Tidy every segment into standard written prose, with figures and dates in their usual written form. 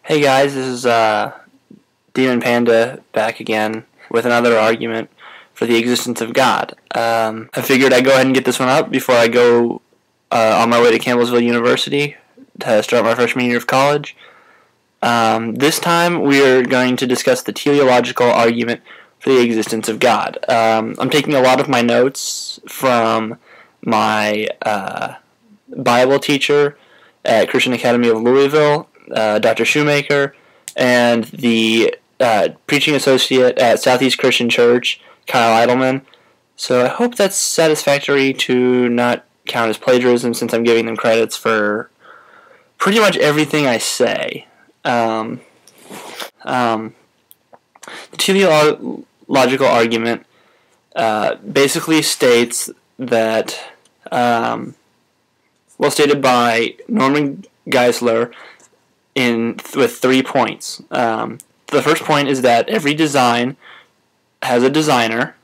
Hey guys, this is Demon Panda back again with another argument for the existence of God. I figured I'd go ahead and get this one up before I go on my way to Campbellsville University to start my freshman year of college. This time we are going to discuss the teleological argument for the existence of God. I'm taking a lot of my notes from my Bible teacher at Christian Academy of Louisville, Dr. Shoemaker, and the preaching associate at Southeast Christian Church, Kyle Eidelman. So I hope that's satisfactory to not count as plagiarism, since I'm giving them credits for pretty much everything I say. The teleological argument basically states that, stated by Norman Geisler with 3 points. The first point is that every design has a designer.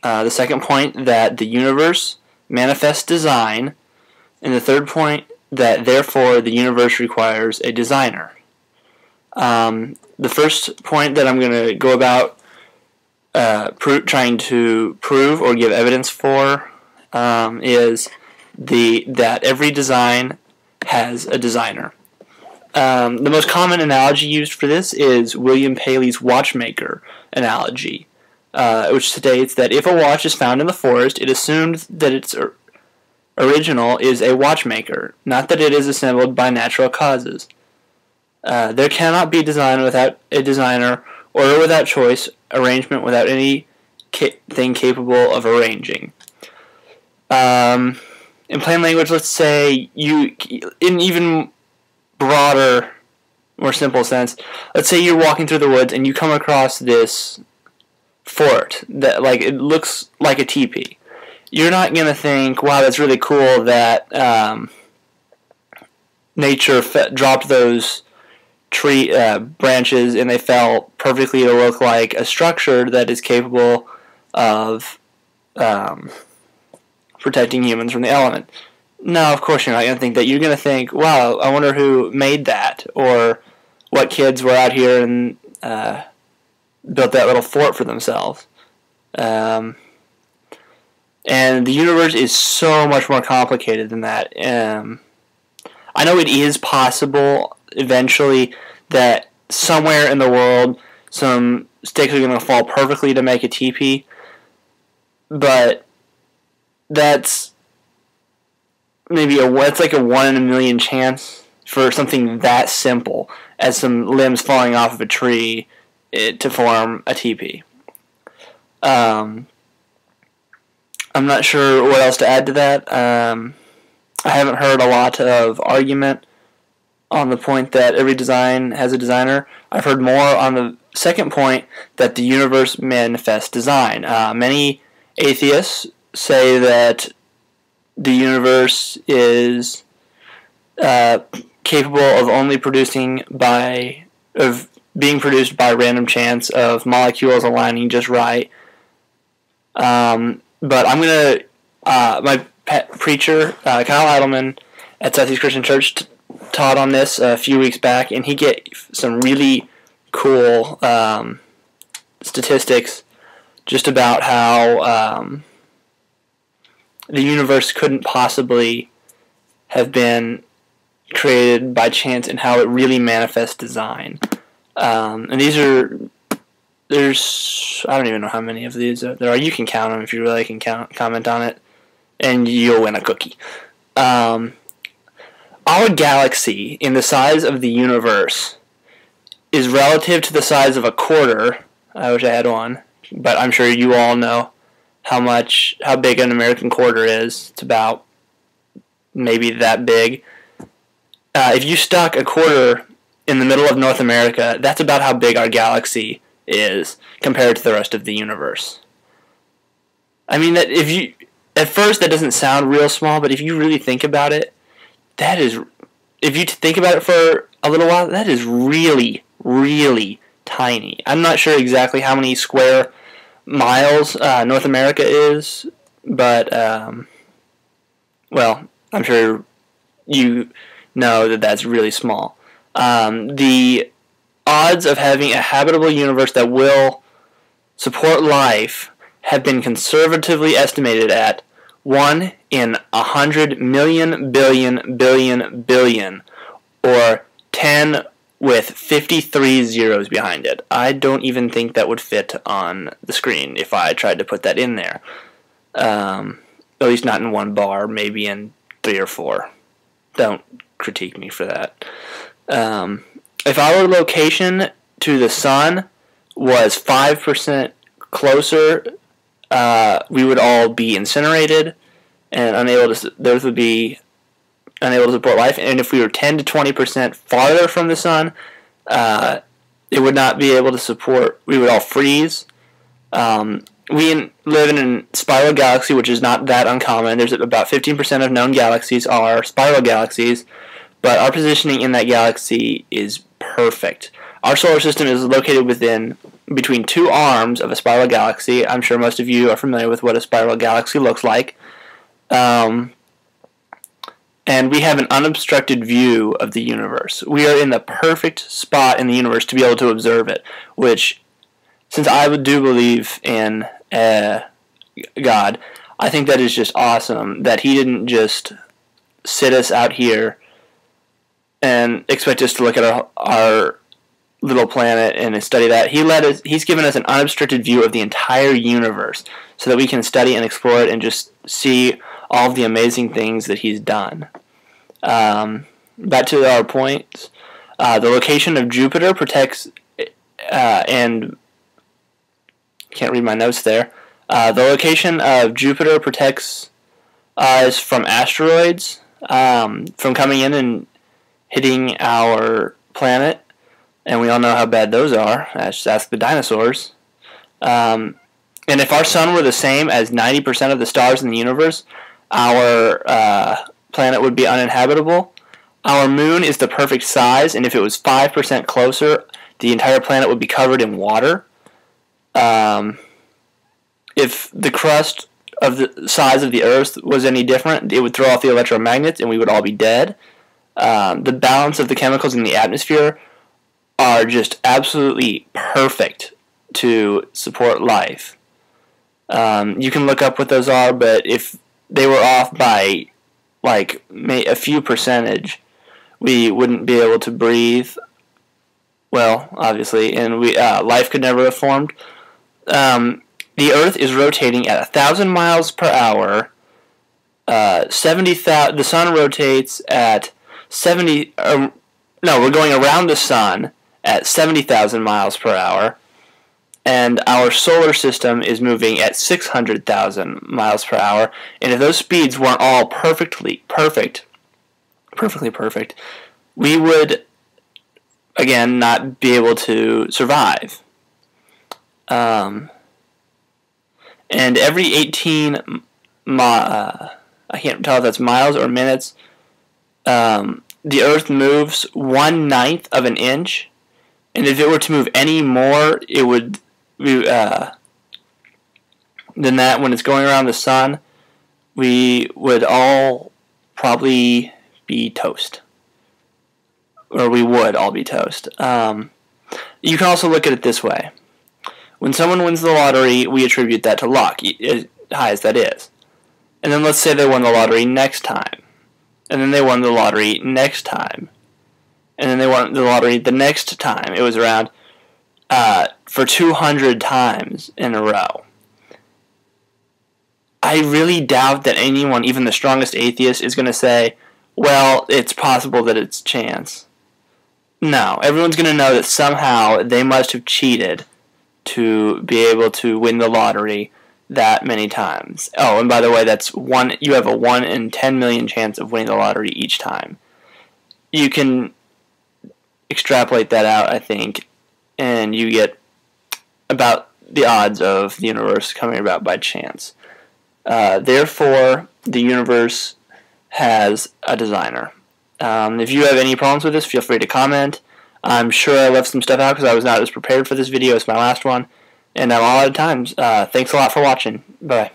The second point, that the universe manifests design. And the third point, that therefore the universe requires a designer. The first point that I'm going to go about trying to prove or give evidence for is that every design has a designer. The most common analogy used for this is William Paley's watchmaker analogy, which states that if a watch is found in the forest, it is assumed that its original is a watchmaker, not that it is assembled by natural causes. There cannot be design without a designer, order without choice, arrangement without anything capable of arranging. In plain language, let's say in even broader, more simple sense, let's say you're walking through the woods and you come across this fort that, it looks like a teepee. You're not going to think, wow, that's really cool that nature dropped those tree branches and they fell perfectly to look like a structure that is capable of protecting humans from the element. No, of course you're not going to think that. You're going to think, wow, I wonder who made that, or what kids were out here and built that little fort for themselves. And the universe is so much more complicated than that. I know it is possible eventually that somewhere in the world some sticks are going to fall perfectly to make a teepee, but that's it's like a 1 in a million chance for something that simple as some limbs falling off of a tree to form a teepee. I'm not sure what else to add to that. I haven't heard a lot of argument on the point that every design has a designer. I've heard more on the second point, that the universe manifests design. Many atheists say that the universe is capable of only being produced by random chance of molecules aligning just right. But I'm going to, my preacher, Kyle Eidelman at Southeast Christian Church, taught on this a few weeks back, and he gave some really cool statistics just about how the universe couldn't possibly have been created by chance, and how it really manifests design. And there's, I don't even know how many of these there are. You can count them if you really can comment on it, and you'll win a cookie. Our galaxy, in the size of the universe, is relative to the size of a quarter. I wish I had one, but I'm sure you all know how big an American quarter is. It's about maybe that big. If you stuck a quarter in the middle of North America, that's about how big our galaxy is compared to the rest of the universe. I mean, at first that doesn't sound real small, but if you really think about it, if you think about it for a little while, that is really, really tiny. I'm not sure exactly how many square miles North America is, but I'm sure you know that that's really small. The odds of having a habitable universe that will support life have been conservatively estimated at 1 in 100 million billion billion billion, or 10 with 53 zeros behind it. I don't even think that would fit on the screen if I tried to put that in there. At least not in one bar, maybe in 3 or 4. Don't critique me for that. If our location to the sun was 5% closer, we would all be incinerated and unable to. The Earth would be unable to support life. And if we were 10 to 20% farther from the sun, it would not be able to support. We would all freeze. We live in a spiral galaxy, which is not that uncommon. There's about 15% of known galaxies are spiral galaxies, but our positioning in that galaxy is perfect. Our solar system is located between 2 arms of a spiral galaxy. I'm sure most of you are familiar with what a spiral galaxy looks like. And we have an unobstructed view of the universe. We are in the perfect spot in the universe to be able to observe it, which, since I do believe in God, I think that is just awesome that He didn't just sit us out here and expect us to look at our little planet and study that. He's given us an unobstructed view of the entire universe so that we can study and explore it and just see all of the amazing things that He's done. Back to our points. The location of Jupiter protects, and can't read my notes there. The location of Jupiter protects us from asteroids, from coming in and hitting our planet, and we all know how bad those are. Just ask the dinosaurs. And if our sun were the same as 90% of the stars in the universe, our planet would be uninhabitable. Our moon is the perfect size, and if it was 5% closer, the entire planet would be covered in water. If the crust of the size of the Earth was any different, it would throw off the electromagnets, and we would all be dead. The balance of the chemicals in the atmosphere are just absolutely perfect to support life. You can look up what those are, but if they were off by like a few percentage, we wouldn't be able to breathe well, obviously, and life could never have formed. The Earth is rotating at 1,000 miles per hour. The Sun rotates at 70. No, we're going around the Sun at 70,000 miles per hour, and our solar system is moving at 600,000 miles per hour. And if those speeds weren't all perfectly perfect, we would, again, not be able to survive. And every 18 I can't tell if that's miles or minutes, the Earth moves 1/9 of an inch, and if it were to move any more, it would than that. When it's going around the Sun, we would all probably be toast, or we would all be toast. You can also look at it this way. When someone wins the lottery, we attribute that to luck, as high as that is. And then let's say they won the lottery next time. And then they won the lottery next time. And then they won the lottery the next time. It was around for 200 times in a row. I really doubt that anyone, even the strongest atheist, is going to say, well, it's possible that it's chance. No, everyone's going to know that somehow they must have cheated to be able to win the lottery that many times. Oh, and by the way, you have a 1 in 10 million chance of winning the lottery each time. You can extrapolate that out, I think, and you get about the odds of the universe coming about by chance. Therefore, the universe has a designer. If you have any problems with this, feel free to comment. I'm sure I left some stuff out because I was not as prepared for this video as my last one, and I'm all out of time. Thanks a lot for watching. Bye.